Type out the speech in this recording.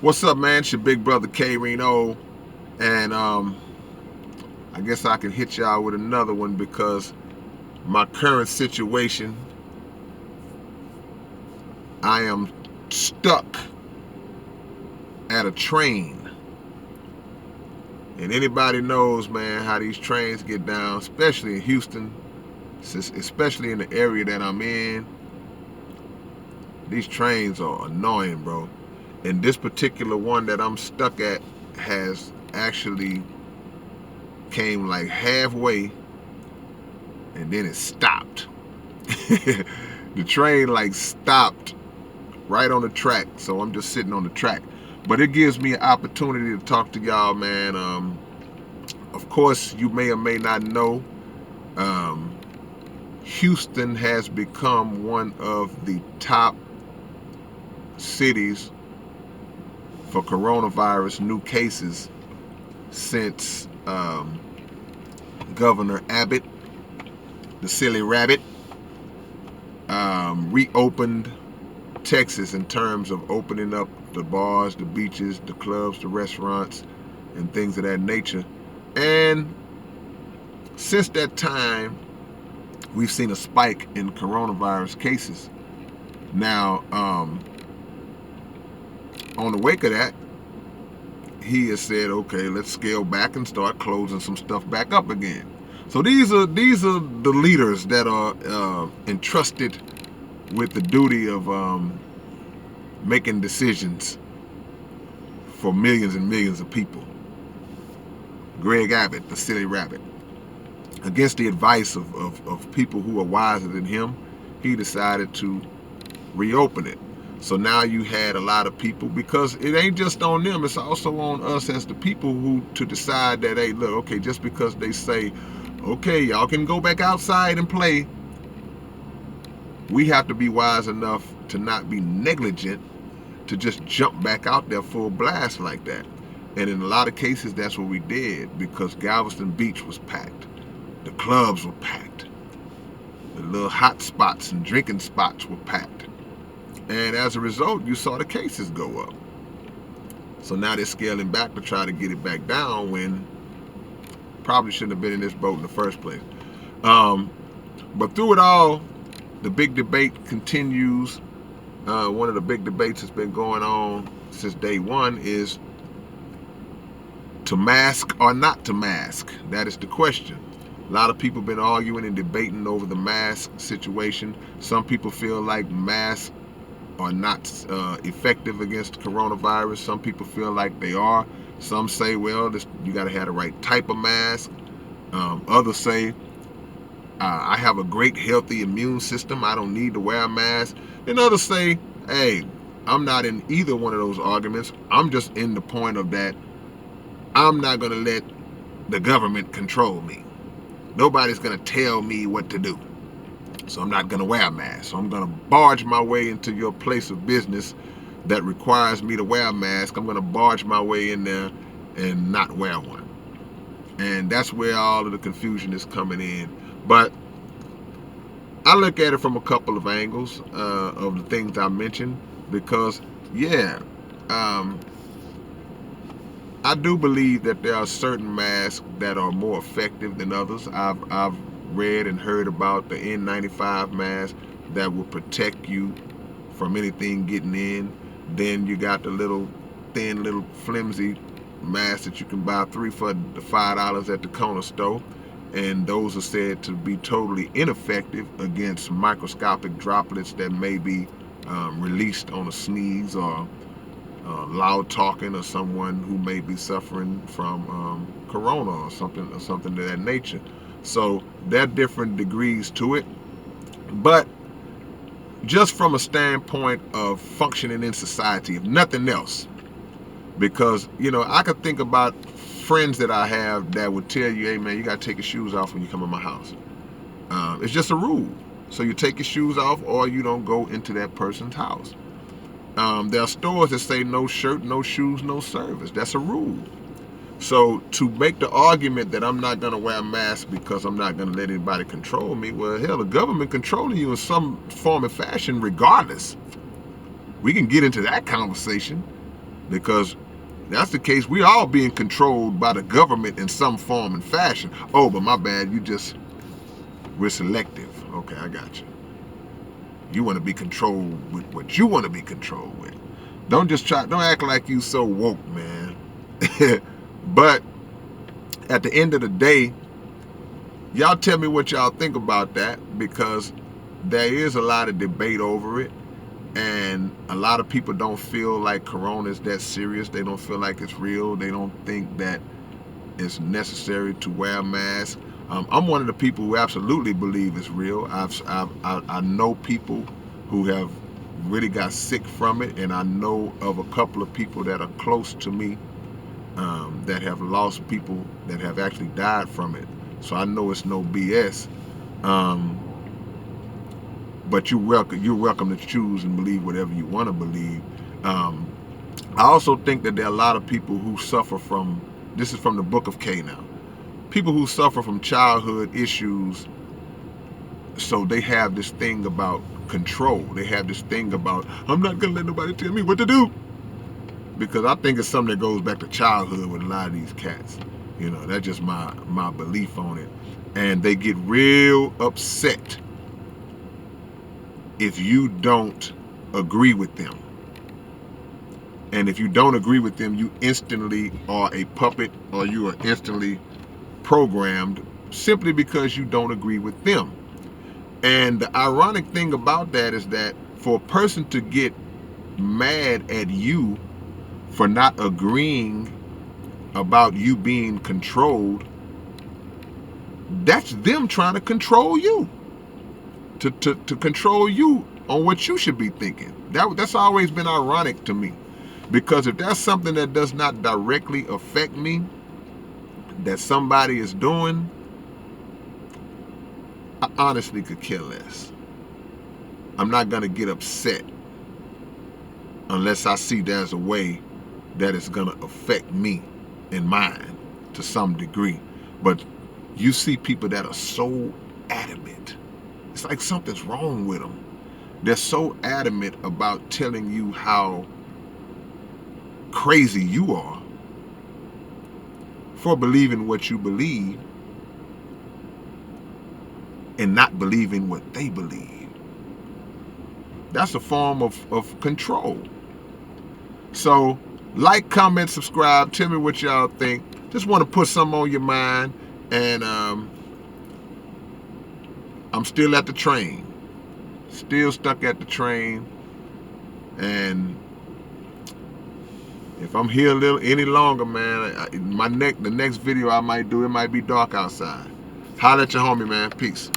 What's up, man? It's your big brother K-Rino, and I guess I can hit y'all with another one because my current situation, I am stuck at a train, and anybody knows, man, how these trains get down, especially in Houston, especially in the area that I'm in. These trains are annoying, bro. And this particular one that I'm stuck at has actually came like halfway and then it stopped. The train like stopped right on the track, so I'm just sitting on the track. But it gives me an opportunity to talk to y'all, man. Of course, you may or may not know, um, Houston has become one of the top cities for coronavirus new cases since Governor Abbott, the silly rabbit, reopened Texas in terms of opening up the bars, the beaches, the clubs, the restaurants, and things of that nature. And since that time, we've seen a spike in coronavirus cases. Now, on the wake of that, he has said, okay, let's scale back and start closing some stuff back up again. So these are the leaders that are entrusted with the duty of making decisions for millions and millions of people. Greg Abbott, the silly rabbit, against the advice of people who are wiser than him, he decided to reopen it. So now you had a lot of people, because it ain't just on them, it's also on us as the people who to decide that, hey, look, okay, just because they say, okay, y'all can go back outside and play, we have to be wise enough to not be negligent to just jump back out there full blast like that. And in a lot of cases, that's what we did, because Galveston Beach was packed. The clubs were packed. The little hot spots and drinking spots were packed. And as a result, you saw the cases go up. So now they're scaling back to try to get it back down when probably shouldn't have been in this boat in the first place. But through it all, the big debate continues. One of the big debates that's been going on since day one is to mask or not to mask. That is the question. A lot of people have been arguing and debating over the mask situation. Some people feel like masks are not effective against coronavirus. Some people feel like they are. Some say, well, you got to have the right type of mask. Others say, I have a great healthy immune system, I don't need to wear a mask. Then others say, hey, I'm not in either one of those arguments. I'm just in the point of that I'm not going to let the government control me. Nobody's going to tell me what to do. So I'm not going to wear a mask. So I'm going to barge my way into your place of business that requires me to wear a mask. I'm going to barge my way in there and not wear one. And that's where all of the confusion is coming in. But I look at it from a couple of angles of the things I mentioned, because, yeah, I do believe that there are certain masks that are more effective than others. I've read and heard about the N95 mask that will protect you from anything getting in. Then you got the little thin, little flimsy mask that you can buy 3 for $5 at the corner store, and those are said to be totally ineffective against microscopic droplets that may be released on a sneeze or loud talking, or someone who may be suffering from corona or something of that nature. So there are different degrees to it, but just from a standpoint of functioning in society, if nothing else, because I could think about friends that I have that would tell you, hey man, you got to take your shoes off when you come in my house. It's just a rule. So you take your shoes off, or you don't go into that person's house. There are stores that say no shirt, no shoes, no service. That's a rule. So to make the argument that I'm not going to wear a mask because I'm not going to let anybody control me, well, hell, the government controlling you in some form and fashion regardless. We can get into that conversation. Because that's the case. We all being controlled by the government in some form and fashion. Oh, but my bad. We're selective. Okay, I got you. You want to be controlled with what you want to be controlled with. Don't act like you so woke, man. But at the end of the day, y'all tell me what y'all think about that, because there is a lot of debate over it. And a lot of people don't feel like Corona is that serious. They don't feel like it's real. They don't think that it's necessary to wear a mask. I'm one of the people who absolutely believe it's real. I know people who have really got sick from it, and I know of a couple of people that are close to me that have lost people that have actually died from it. So I know it's no BS. But you're welcome to choose and believe whatever you want to believe. I also think that there are a lot of people who suffer from, this is from the book of K now, people who suffer from childhood issues. So they have this thing about control. They have this thing about, I'm not going to let nobody tell me what to do. Because I think it's something that goes back to childhood with a lot of these cats. You know, that's just my belief on it. And they get real upset if you don't agree with them. And if you don't agree with them, you instantly are a puppet, or you are instantly programmed simply because you don't agree with them. And the ironic thing about that is that for a person to get mad at you for not agreeing about you being controlled, that's them trying to control you. To control you on what you should be thinking. That's always been ironic to me. Because if that's something that does not directly affect me, that somebody is doing, I honestly could care less. I'm not going to get upset unless I see there's a way that it's going to affect me and mine to some degree. But you see people that are so adamant. It's like something's wrong with them. They're so adamant about telling you how crazy you are for believing what you believe and not believing what they believe. That's a form of control. So, like, comment, subscribe. Tell me what y'all think. Just want to put something on your mind. And I'm still at the train. Still stuck at the train. And if I'm here any longer, man, the next video I might do, it might be dark outside. Holler at your homie, man. Peace.